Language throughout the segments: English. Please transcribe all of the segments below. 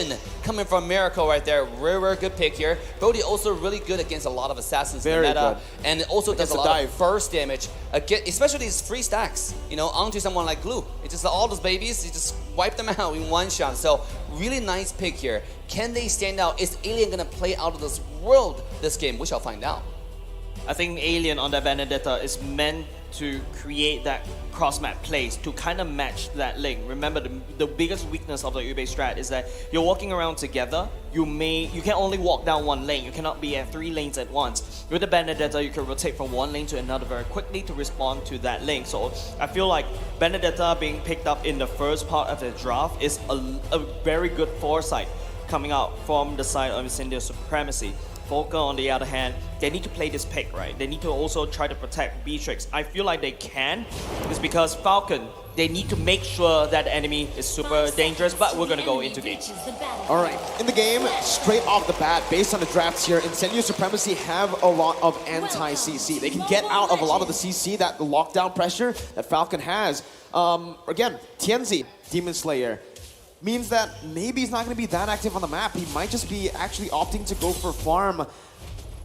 Falcon coming from Miracle right there. Very good pick here. Brody also really good against a lot of assassins in the meta. And it also does a lot of burst damage, especially these free stacks, you know, onto someone like Glue. It's just all those babies, you just wipe them out in one shot. So really nice pick here. Can they stand out? Is Alien gonna play out of this world this game? We shall find out. I think Alien on that Vendetta is meant to create that cross-map plays to kind of match that link. Remember, the biggest weakness of the Ube strat is that you're walking around together. You can only walk down one lane. You cannot be at 3 lanes at once. With the Benedetta, you can rotate from one lane to another very quickly to respond to that link. So I feel like Benedetta being picked up in the first part of the draft is a very good foresight coming out from the side of Incendio Supremacy. Falcon, on the other hand, they need to play this pick, right? They need to also try to protect Beatrix. I feel like they can. It's because Falcon, they need to make sure that the enemy is super dangerous, but we're gonna go into game. All right, in the game, straight off the bat, based on the drafts here, Incendio Supremacy have a lot of anti-CC. They can get out of a lot of the CC, that the lockdown pressure that Falcon has. Again, Tianzi, Demon Slayer, means that maybe he's not going to be that active on the map. He might just be actually opting to go for farm.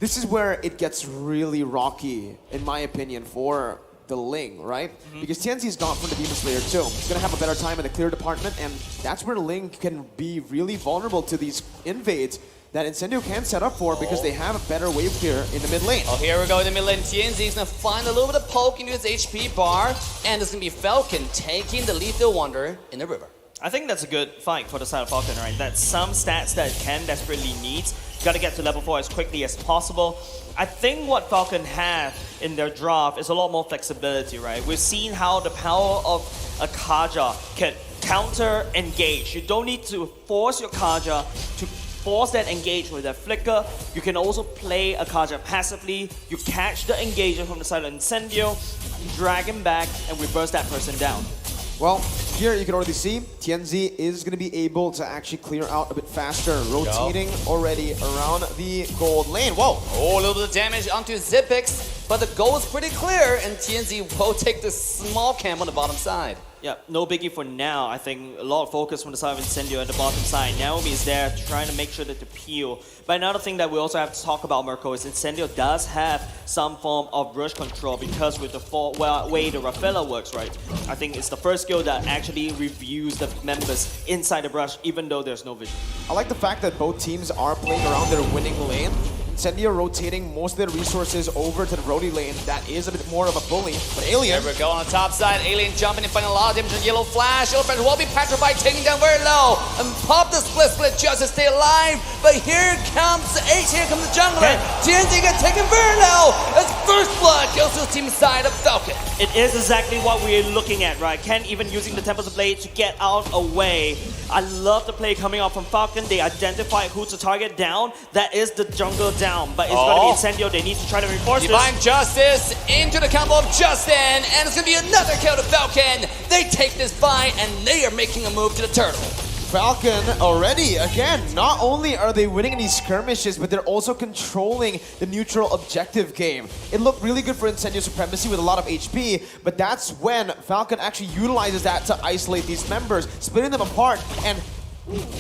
This is where it gets really rocky, in my opinion, for the Ling, right? Because Tianzi's gone from the Demon Slayer too. He's going to have a better time in the clear department, and that's where Ling can be really vulnerable to these invades that Incendio can set up for because they have a better wave clear in the mid lane. Oh, here we go in the mid lane. Tianzi's gonna find a little bit of poke into his HP bar, and it's gonna be Falcon taking the Lethal Wonder in the river. I think that's a good fight for the side of Falcon, right? That's some stats that Ken desperately needs. Got to get to level 4 as quickly as possible. I think what Falcon have in their draft is a lot more flexibility, right? We've seen how the power of a Kaja can counter-engage. You don't need to force your Kaja to force that engage with that flicker. You can also play a Kaja passively. You catch the engager from the side of Incendio, drag him back, and reverse that person down. Well, here you can already see Tianzi is going to be able to actually clear out a bit faster, rotating already around the gold lane. Whoa! Oh, a little bit of damage onto Zipix, but the goal is pretty clear, and Tianzi will take this small camp on the bottom side. Yeah, no biggie for now. I think a lot of focus from the side of Incendio at the bottom side. Naomi is there trying to make sure that to peel. But another thing that we also have to talk about, Mirko, is Incendio does have some form of rush control because with the way the Rafaela works, right? I think it's the first skill that actually reviews the members inside the brush, even though there's no vision. I like the fact that both teams are playing around their winning lane. Incendio rotating most of their resources over to the Brody lane. That is a bit more of a bully. But Alien... There we go on the top side. Alien jumping and finding a lot of damage on Yellow Flash. Yellow Flash will be petrified, taking down very low. And pop the split just to stay alive. But here comes H, here comes the jungler. Tianzi gets taken very low. As first blood goes to the team side of Falcon. It is exactly what we're looking at, right? Ken even using the Tempest Blade to get out away. I love the play coming out from Falcon. They identify who to target down. That is the jungle down, but it's going to be Incendio. They need to try to reinforce Divine Justice into the combo of Justin, and it's going to be another kill to Falcon. They take this fight, and they are making a move to the turtle. Falcon already, again, not only are they winning in these skirmishes, but they're also controlling the neutral objective game. It looked really good for Incendio Supremacy with a lot of HP, but that's when Falcon actually utilizes that to isolate these members, splitting them apart and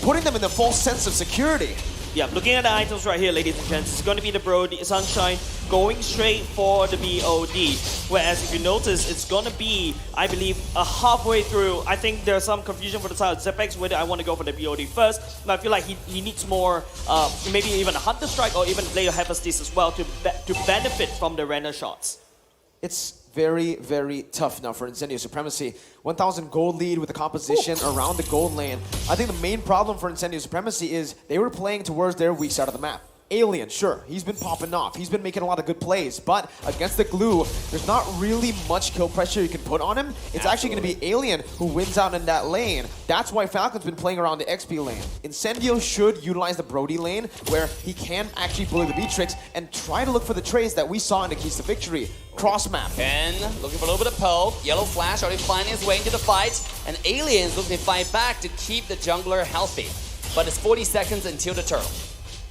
putting them in the false sense of security. Yeah, looking at the items right here, ladies and gents, it's going to be the Brody Sunshine going straight for the BOD. Whereas if you notice, it's going to be, I believe, halfway through. I think there's some confusion for the side of Zepex whether I want to go for the BOD first. But I feel like he needs more, maybe even a Hunter Strike or even Blade of Hephaestus as well to benefit from the render shots. It's very, very tough now for Incendio Supremacy. 1,000 gold lead with the composition around the gold lane. I think the main problem for Incendio Supremacy is they were playing towards their weak side of the map. Alien, sure, he's been popping off. He's been making a lot of good plays, but against the glue, there's not really much kill pressure you can put on him. It's actually going to be Alien who wins out in that lane. That's why Falcon's been playing around the XP lane. Incendio should utilize the Brody lane, where he can actually bully the Beatrix and try to look for the trades that we saw in the keys to victory. Cross map. Ken looking for a little bit of poke. Yellow Flash already finding his way into the fight, and Alien's looking to fight back to keep the jungler healthy. But it's 40 seconds until the turtle.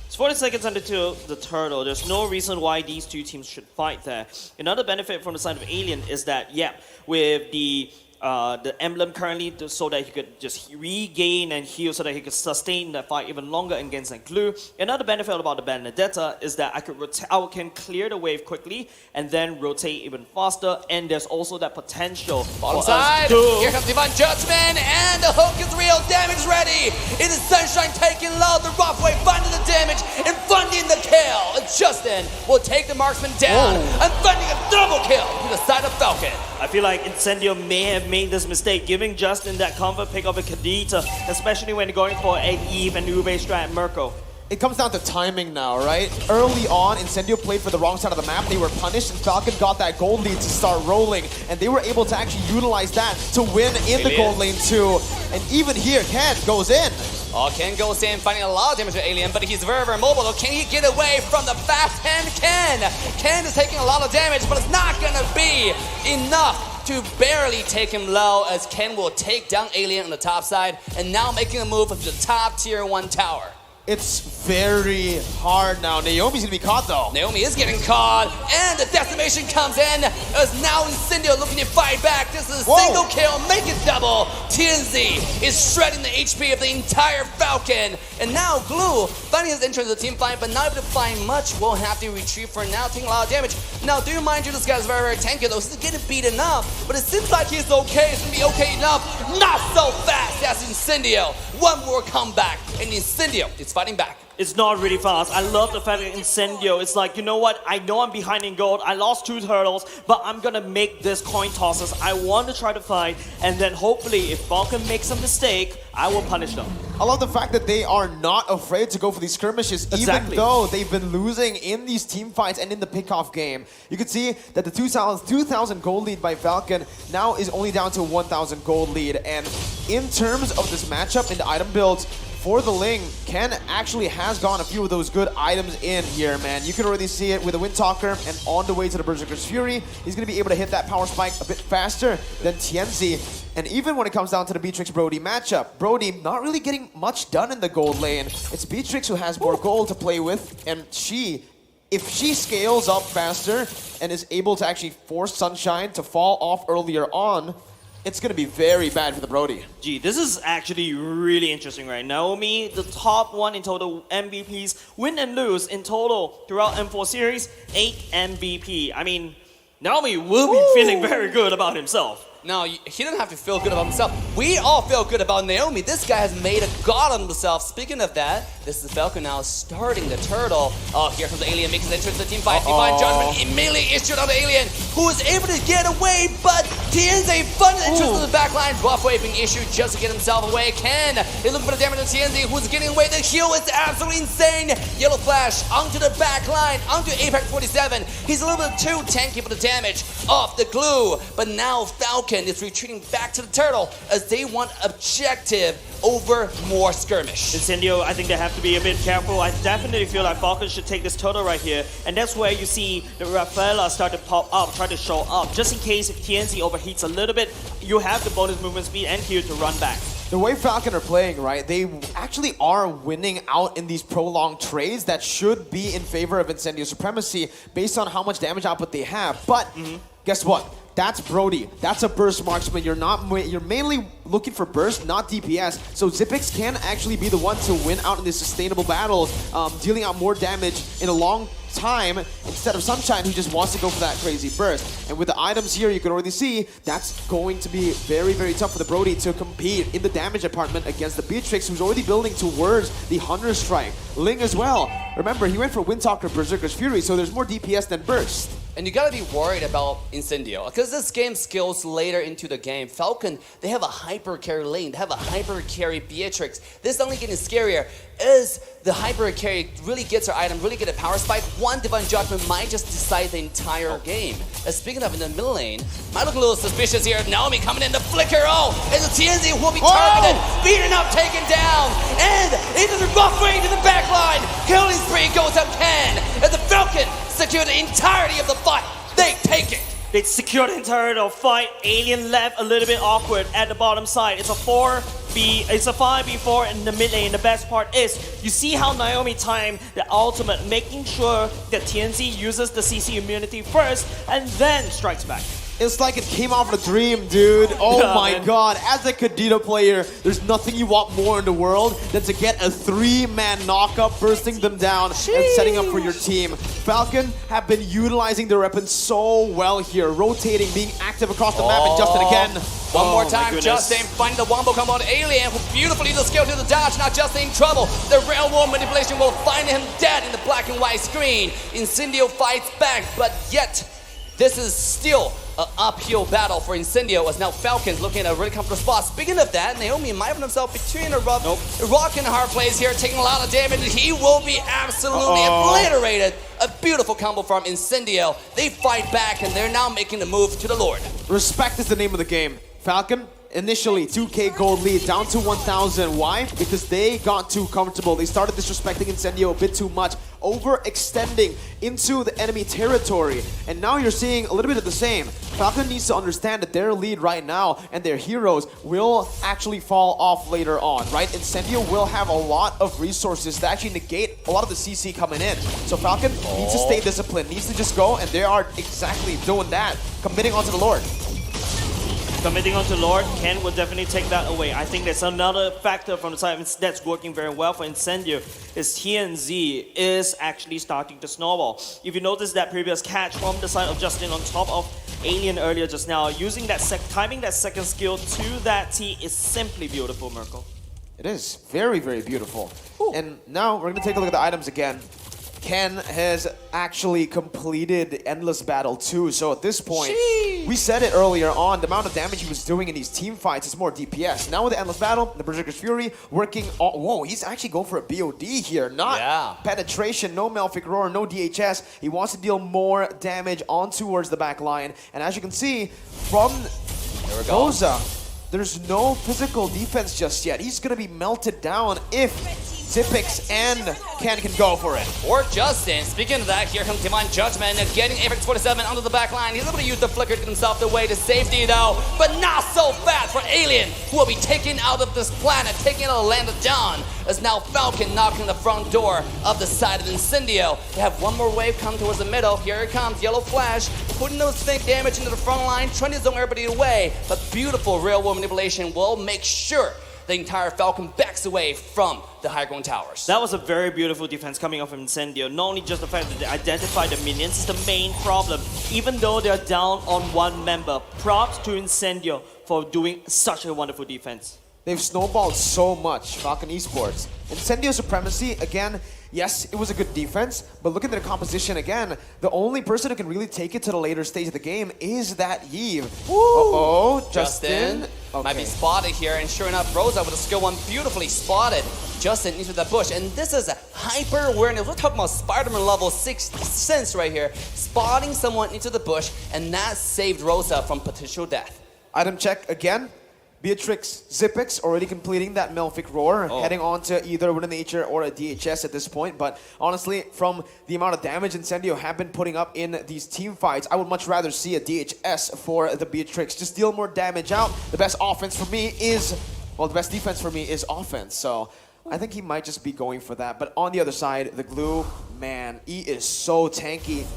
It's 40 seconds until the turtle. There's no reason why these two teams should fight there. Another benefit from the side of Alien is that, yeah, with the the emblem currently so that he could just regain and heal so that he could sustain the fight even longer against Glue. Another benefit about the Benedetta is that I can clear the wave quickly and then rotate even faster, and there's also that potential Bottom for side, us to... here comes Divine Judgment, and the hook is real, damage ready. It is Sunshine taking low, the rough way finding the damage, and funding the kill. And Justin will take the marksman down, and funding a double kill to the side of Falcon. I feel like Incendio may have made this mistake, giving Justin that comfort pick of a Kadita, especially when going for an Eve and Ube strat Mirko. It comes down to timing now, right? Early on, Incendio played for the wrong side of the map. They were punished, and Falcon got that gold lead to start rolling. And they were able to actually utilize that to win in the gold lane too. And even here, Ken goes in. Oh, Ken goes in, finding a lot of damage to Alien, but he's very, very mobile. So can he get away from the fast hand Ken? Ken is taking a lot of damage, but it's not gonna be enough to barely take him low, as Ken will take down Alien on the top side and now making a move to the top tier 1 tower. It's very hard now. Naomi's gonna be caught though. Naomi is getting caught, and the decimation comes in as now Incendio looking to fight back. This is a single kill, make it double. TNZ is shredding the HP of the entire Falcon, and now Glue finding his entrance to the team fight, but not able to find much. Will have to retreat for now, taking a lot of damage. Now, do mind you, this guy's very, very tanky though. He's getting beaten up, but it seems like he's okay. It's gonna be okay enough. Not so fast as Incendio. One more comeback, and Incendio is fighting back. It's not really fast. I love the fact that Incendio, it's like, you know what? I know I'm behind in gold. I lost 2 turtles, but I'm gonna make this coin tosses. I want to try to fight, and then hopefully if Falcon makes a mistake, I will punish them. I love the fact that they are not afraid to go for these skirmishes, even though they've been losing in these team fights and in the pickoff game. You can see that the 2,000 gold lead by Falcon now is only down to 1,000 gold lead. And in terms of this matchup and the item builds, for the Ling, Ken actually has gotten a few of those good items in here, man. You can already see it with the Windtalker, and on the way to the Berserker's Fury, he's going to be able to hit that power spike a bit faster than Tienzi. And even when it comes down to the Beatrix Brody matchup, Brody not really getting much done in the gold lane. It's Beatrix who has more gold to play with, and if she scales up faster and is able to actually force Sunshine to fall off earlier on, it's going to be very bad for the Brody. Gee, this is actually really interesting right now. Naomi, the top 1 in total MVPs, win and lose in total throughout M4 series, 8 MVP. I mean, Naomi will be feeling very good about himself. No, he doesn't have to feel good about himself. We all feel good about Naomi. This guy has made a god of himself. Speaking of that, this is Falcon now starting the turtle. Oh, here comes the Alien, makes his entrance to the team fight. Divine Judgment immediately issued on the Alien, who is able to get away, but TNZ funded entrance to the back line. Buff wave being issued just to get himself away. Ken is looking for the damage to TNZ, who's getting away. The heal is absolutely insane. Yellow Flash onto the back line, onto Apex 47. He's a little bit too tanky for the damage off the Glue, but now Falcon is retreating back to the turtle as they want objective over more skirmish. Incendio, I think they have to be a bit careful. I definitely feel like Falcon should take this turtle right here, and that's where you see the Rafaela start to pop up, try to show up, just in case if TNC overheats a little bit, you have the bonus movement speed and Q to run back. The way Falcon are playing, right, they actually are winning out in these prolonged trades that should be in favor of Incendio Supremacy based on how much damage output they have. But guess what? That's Brody. That's a burst marksman. You're mainly looking for burst, not DPS. So Zipix can actually be the one to win out in these sustainable battles, dealing out more damage in a long time instead of Sunshine, who just wants to go for that crazy burst. And with the items here, you can already see that's going to be very, very tough for the Brody to compete in the damage department against the Beatrix, who's already building towards the Hunter Strike. Ling as well. Remember, he went for Windtalker, Berserker's Fury, so there's more DPS than burst. And you gotta be worried about Incendio, because this game skills later into the game. Falcon, they have a hyper carry lane, they have a hyper carry Beatrix. This is only getting scarier as the hyper carry really gets her item, really get a power spike. One Divine Judgment might just decide the entire game. Speaking of in the middle lane, might look a little suspicious here. Naomi coming in to flicker. Oh, and the TNZ will be targeted, beaten up, taken down, and into the rough way to the back line. Killing spree goes up Ken, and the Falcon secure the entirety of the fight. They take it. They secured the entirety of the fight. Alien left a little bit awkward at the bottom side. It's a 5v4 in the mid lane. The best part is you see how Naomi timed the ultimate, making sure that TNZ uses the CC immunity first and then strikes back. It's like it came off a dream, dude. Oh Yeah, my man. god. As a Kadita player, there's nothing you want more in the world than to get a 3-man knockup, bursting them down and setting up for your team. Falcon have been utilizing their weapons so well here, rotating, being active across the map, and Justin again. One more my time, goodness. Justin finding the wombo combo on Alien, who beautifully the skill to the dodge, not Justin in trouble. The railroad manipulation will find him dead in the black and white screen. Incendio fights back, but yet this is still an uphill battle for Incendio as now Falcon's looking at a really comfortable spot. Speaking of that, Naomi might find himself between a rock and a hard place here, taking a lot of damage, and he will be absolutely obliterated. A beautiful combo from Incendio. They fight back, and they're now making the move to the Lord. Respect is the name of the game. Falcon, initially 2k gold lead, down to 1,000. Why? Because they got too comfortable. They started disrespecting Incendio a bit too much, overextending into the enemy territory. And now you're seeing a little bit of the same. Falcon needs to understand that their lead right now and their heroes will actually fall off later on, right? Incendio will have a lot of resources to actually negate a lot of the CC coming in. So Falcon needs to stay disciplined, needs to just go, and they are exactly doing that, committing onto the Lord. Committing onto Lord, Ken will definitely take that away. I think that's another factor from the side that's working very well for Incendio is TNZ is actually starting to snowball. If you notice that previous catch from the side of Justin on top of Alien earlier just now, using that timing that second skill to that T is simply beautiful, Merkel. It is very, very beautiful. And now we're gonna take a look at the items again. Ken has actually completed the Endless Battle too, so at this point, we said it earlier on, the amount of damage he was doing in these team fights is more DPS. Now with the Endless Battle, the Berserker's Fury working on, whoa, he's actually going for a BOD here, not penetration, no Malefic Roar, no DHS. He wants to deal more damage on towards the back line, and as you can see, from Rosa, there's no physical defense just yet. He's gonna be melted down if Zipix and Ken can go for it. Or Justin. Speaking of that, here comes Divine Judgment, getting Apex 47 onto the back line. He's able to use the flicker to get himself the way to safety though, but not so fast for Alien, who will be taken out of this planet, taken out of the land of Dawn, as now Falcon knocking the front door of the side of Incendio. They have one more wave come towards the middle. Here it comes, Yellow Flash, putting those fake damage into the front line, trying to zone everybody away, but beautiful real-world manipulation will make sure the entire Falcon backs away from the high ground towers. That was a very beautiful defense coming off from Incendio. Not only just the fact that they identified the minions is the main problem, even though they're down on one member. Props to Incendio for doing such a wonderful defense. They've snowballed so much, Falcon Esports. Incendio Supremacy, again, yes, it was a good defense, but looking at the composition again, the only person who can really take it to the later stage of the game is that Yves. Uh-oh, Justin. Might be spotted here, and sure enough, Rosa with a skill one beautifully spotted Justin into that bush. And this is a hyper awareness. We're talking about Spider-Man level 6th sense right here, spotting someone into the bush, and that saved Rosa from potential death. Item check again. Beatrix Zipix already completing that Malefic Roar, heading on to either Wind of Nature or a DHS at this point. But honestly, from the amount of damage Incendio have been putting up in these team fights, I would much rather see a DHS for the Beatrix. Just deal more damage out. The best offense for me is, well, the best defense for me is offense. So I think he might just be going for that. But on the other side, the Glue, man, he is so tanky.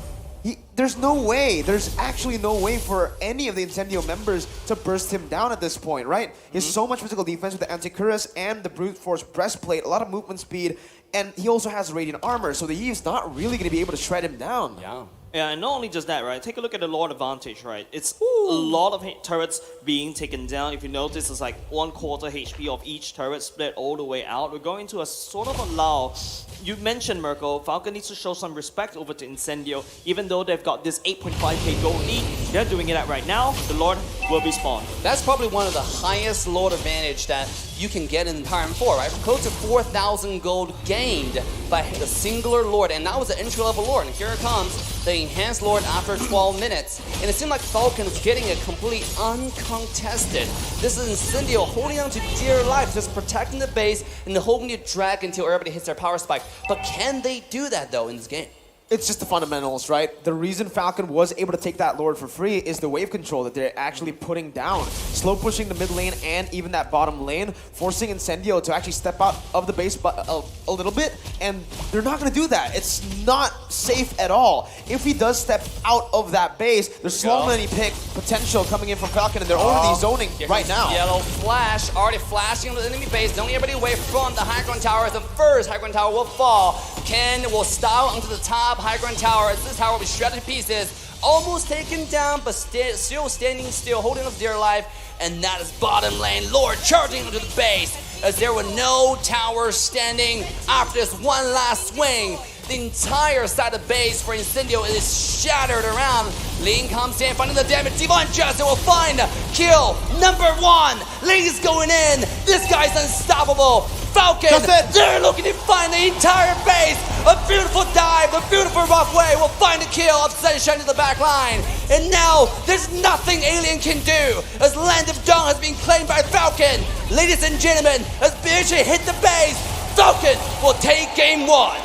There's no way, there's actually no way for any of the Incendio members to burst him down at this point, right? He has so much physical defense with the Anticuras and the Brute Force breastplate, a lot of movement speed, and he also has Radiant Armor, so the Eve's not really going to be able to shred him down. Yeah, and not only just that, right? Take a look at the Lord advantage, right? It's a lot of turrets being taken down. If you notice, it's like 1/4 HP of each turret split all the way out. We're going to a sort of a lull. You mentioned, Merkel, Falcon needs to show some respect over to Incendio. Even though they've got this 8.5k gold lead, they're doing it right now. The Lord will be spawned. That's probably one of the highest Lord advantage that you can get in Empire 4, right? Close to 4,000 gold gained by the singular Lord, and that was the entry-level Lord. And here it comes, the enhanced Lord after 12 minutes. And it seemed like Falcon's getting it complete uncontested. This is Incendio holding on to dear life, just protecting the base and hoping to drag until everybody hits their power spike. But can they do that, though, in this game? It's just the fundamentals, right? The reason Falcon was able to take that Lord for free is the wave control that they're actually putting down. Slow pushing the mid lane and even that bottom lane, forcing Incendio to actually step out of the base a little bit, and they're not going to do that. It's not safe at all. If he does step out of that base, there's slow money pick potential coming in from Falcon, and they're already zoning right now. Yellow flash, already flashing into the enemy base, don't everybody away from the high ground tower. The first high ground tower will fall. Ken will style onto the top high ground tower as this tower will be shredded to pieces. Almost taken down, but still standing still, holding up dear life. And that is bottom lane Lord charging into the base as there were no towers standing after this one last swing. The entire side of base for Incendio is shattered around. Lin comes in, finding the damage. Divine Justin will find kill number 1. Lin's going in. This guy's unstoppable. Falcon, they're looking to find the entire base. A beautiful dive, a beautiful rough way will find a kill of Sunshine to the back line. And now, there's nothing Alien can do as Land of Dawn has been claimed by Falcon. Ladies and gentlemen, as BHA hit the base, Falcon will take game 1.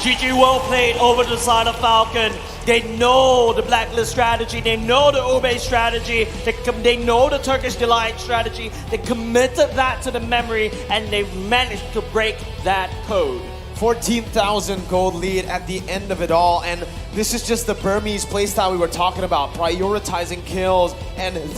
GG, well played over the side of Falcon. They know the blacklist strategy, they know the Ube strategy, they know the Turkish Delight strategy. They committed that to the memory and they managed to break that code. 14,000 gold lead at the end of it all, and this is just the Burmese playstyle we were talking about, prioritizing kills and then